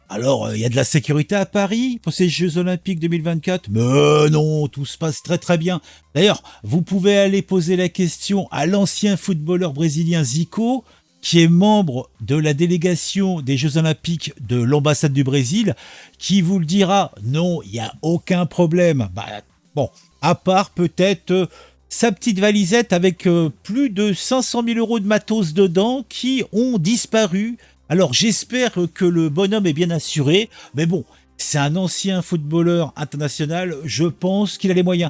Alors, il y a de la sécurité à Paris pour ces Jeux Olympiques 2024? Mais non, tout se passe très très bien. D'ailleurs, vous pouvez aller poser la question à l'ancien footballeur brésilien Zico, qui est membre de la délégation des Jeux Olympiques de l'ambassade du Brésil, qui vous le dira. Non, il n'y a aucun problème. Bah, bon, à part peut-être sa petite valisette avec plus de 500 000 euros de matos dedans qui ont disparu. Alors j'espère que le bonhomme est bien assuré, mais bon, c'est un ancien footballeur international, je pense qu'il a les moyens.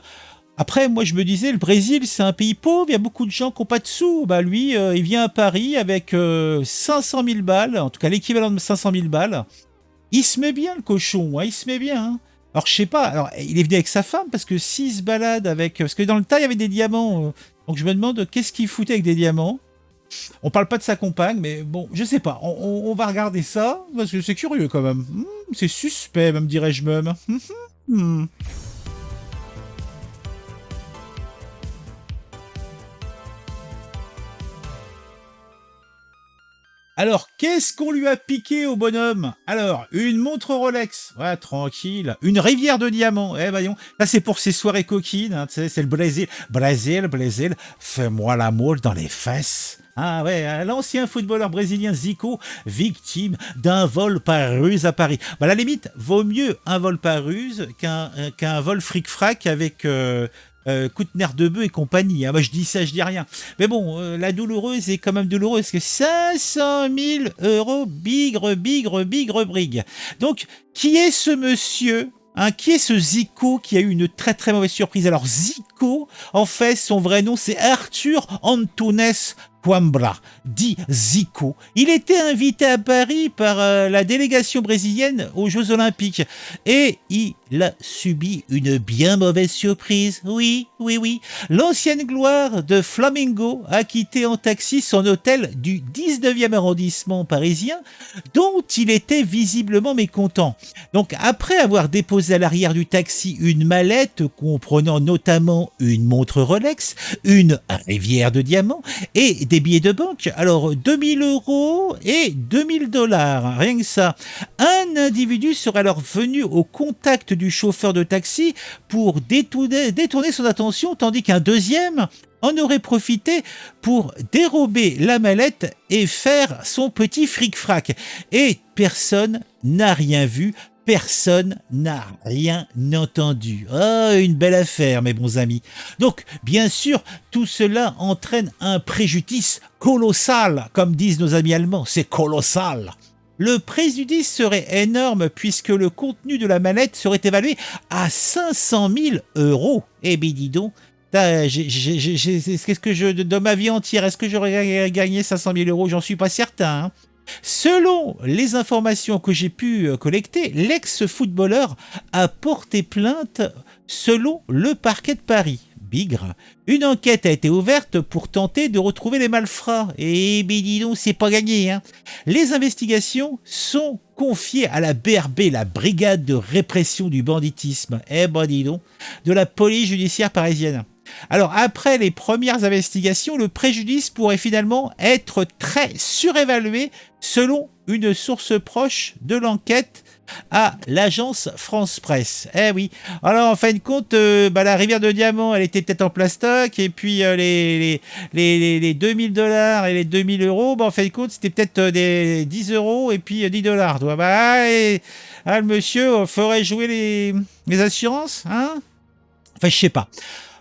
Après, moi je me disais, le Brésil c'est un pays pauvre, il y a beaucoup de gens qui n'ont pas de sous. Bah lui, il vient à Paris avec 500 000 balles, en tout cas l'équivalent de 500 000 balles. Il se met bien le cochon, hein, il se met bien. Hein. Alors je sais pas, alors il est venu avec sa femme parce que s'il se balade avec... Parce que dans le tas il y avait des diamants, donc je me demande qu'est-ce qu'il foutait avec des diamants. On parle pas de sa compagne, mais bon, je sais pas. On va regarder ça, parce que c'est curieux quand même. C'est suspect, même dirais-je même. Hmm. Alors, qu'est-ce qu'on lui a piqué au bonhomme? Alors, une montre Rolex. Ouais, tranquille. Une rivière de diamants. Eh, voyons. Ça, c'est pour ses soirées coquines. Hein, tu sais, c'est le Brésil. Brésil, Brésil. Fais-moi l'amour dans les fesses. Ah ouais, l'ancien footballeur brésilien Zico, victime d'un vol par ruse à Paris. Bah, à la limite, vaut mieux un vol par ruse qu'un vol fric-frac avec Coutner de Bœuf et compagnie. Hein. Moi, je dis ça, je dis rien. Mais bon, la douloureuse est quand même douloureuse, parce que 500 000 euros, bigre, bigre, bigre, brigue. Donc, qui est ce monsieur, hein, qui est ce Zico qui a eu une très très mauvaise surprise? Alors Zico, en fait, son vrai nom c'est Arthur Antunes Coimbra, dit Zico. Il était invité à Paris par la délégation brésilienne aux Jeux Olympiques et il a subi une bien mauvaise surprise. Oui, oui, oui. L'ancienne gloire de Flamingo a quitté en taxi son hôtel du 19e arrondissement parisien dont il était visiblement mécontent. Donc après avoir déposé à l'arrière du taxi une mallette comprenant notamment une montre Rolex, une rivière de diamants et des billets de banque, alors 2000 euros et 2000 dollars, rien que ça. Un individu serait alors venu au contact du chauffeur de taxi pour détourner son attention, tandis qu'un deuxième en aurait profité pour dérober la mallette et faire son petit fric-frac. Et personne n'a rien vu, personne n'a rien entendu. Ah, une belle affaire, mes bons amis. Donc, bien sûr, tout cela entraîne un préjudice colossal, comme disent nos amis allemands, c'est colossal. Le préjudice serait énorme puisque le contenu de la mallette serait évalué à 500 000 euros. Eh bien, dis donc, qu'est-ce que je, de ma vie entière, est-ce que j'aurais gagné 500 000 euros? J'en suis pas certain. Hein. Selon les informations que j'ai pu collecter, l'ex-footballeur a porté plainte selon le parquet de Paris. Bigre. Une enquête a été ouverte pour tenter de retrouver les malfrats. Et ben dis donc, c'est pas gagné. Hein. Les investigations sont confiées à la BRB, la Brigade de répression du banditisme. Eh ben dis donc, de la police judiciaire parisienne. Alors après les premières investigations, le préjudice pourrait finalement être très surévalué selon une source proche de l'enquête à l'agence France Presse. Eh oui. Alors en fin de compte, la rivière de diamants, elle était peut-être en plastoc et puis les 2000 dollars et les 2000 euros, en fin de compte, c'était peut-être des 10 euros et puis 10 dollars. Le monsieur ferait jouer les assurances, hein? Enfin, je sais pas.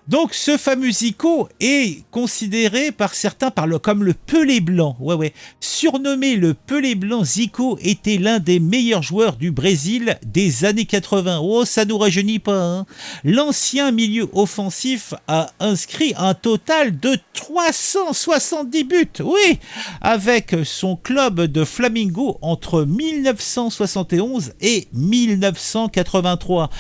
Donc ce fameux Zico est considéré par certains comme le Pelé blanc. Ouais, ouais. Surnommé le Pelé blanc, Zico était l'un des meilleurs joueurs du Brésil des années 80. Oh, ça nous rajeunit pas. Hein. L'ancien milieu offensif a inscrit un total de 370 buts. Oui, avec son club de Flamingo entre 1971 et 1983.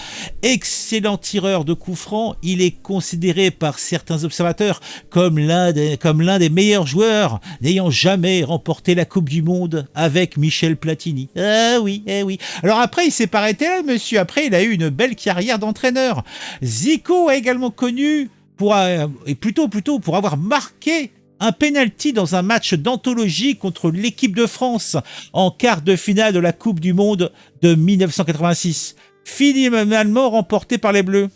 Excellent tireur de coups francs, il est considéré par certains observateurs comme l'un des meilleurs joueurs n'ayant jamais remporté la Coupe du Monde avec Michel Platini. Ah oui, eh oui. Alors après, il s'est pas arrêté là, monsieur. Après, il a eu une belle carrière d'entraîneur. Zico a également connu pour avoir marqué un penalty dans un match d'anthologie contre l'équipe de France en quart de finale de la Coupe du Monde de 1986. Finalement remporté par les Bleus.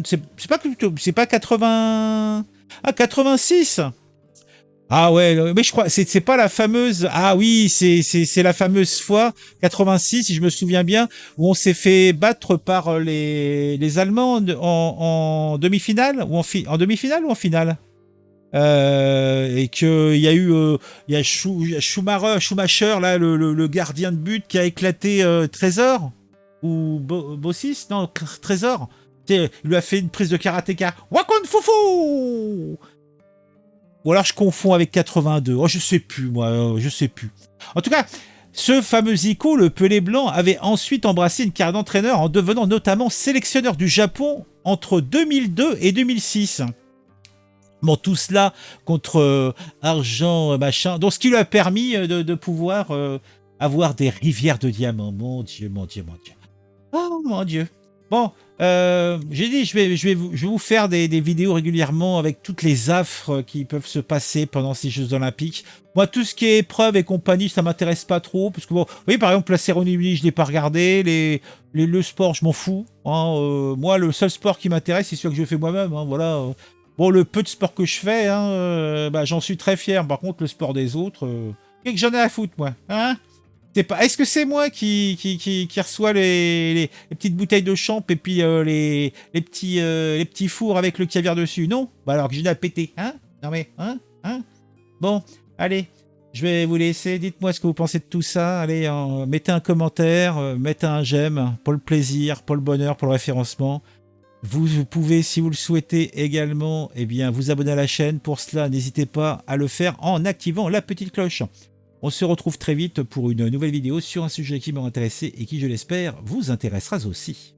C'est pas 80... Ah, 86. Ah ouais, mais je crois, c'est pas la fameuse... Ah oui, c'est la fameuse fois, 86, si je me souviens bien, où on s'est fait battre par les Allemands en demi-finale, ou en demi-finale ou en finale? Et qu'il y a eu il y a Schumacher là, le gardien de but qui a éclaté Trésor ou Bossis, non, Trésor. Tu sais, il lui a fait une prise de karatéka. Wakon Fufu. Ou alors je confonds avec 82. Oh, je sais plus, moi, je sais plus. En tout cas, ce fameux Zico, le Pelé blanc, avait ensuite embrassé une carrière d'entraîneur en devenant notamment sélectionneur du Japon entre 2002 et 2006. Bon, tout cela contre argent, machin. Donc, ce qui lui a permis de pouvoir avoir des rivières de diamants. Mon Dieu, mon Dieu, mon Dieu. Oh, mon Dieu. Bon, j'ai dit, je vais vous faire des vidéos régulièrement avec toutes les affres qui peuvent se passer pendant ces Jeux Olympiques. Moi, tout ce qui est épreuve et compagnie, ça m'intéresse pas trop. Parce que, bon, vous voyez, par exemple, la cérémonie, je l'ai pas regardé. Le sport, je m'en fous. Hein, moi, le seul sport qui m'intéresse, c'est celui que je fais moi-même. Hein, voilà. Bon, le peu de sport que je fais, hein, bah, j'en suis très fier. Par contre, le sport des autres, qu'est-ce que j'en ai à foutre, moi, hein? C'est pas... Est-ce que c'est moi qui reçoit les petites bouteilles de champ et puis les petits fours avec le caviar dessus? Non? Bah alors que j'ai à péter, hein? Non mais, hein? Bon, allez, je vais vous laisser. Dites-moi ce que vous pensez de tout ça. Allez, mettez un commentaire, mettez un j'aime pour le plaisir, pour le bonheur, pour le référencement. Vous pouvez, si vous le souhaitez également, eh bien, vous abonner à la chaîne. Pour cela, n'hésitez pas à le faire en activant la petite cloche. On se retrouve très vite pour une nouvelle vidéo sur un sujet qui m'a intéressé et qui, je l'espère, vous intéressera aussi.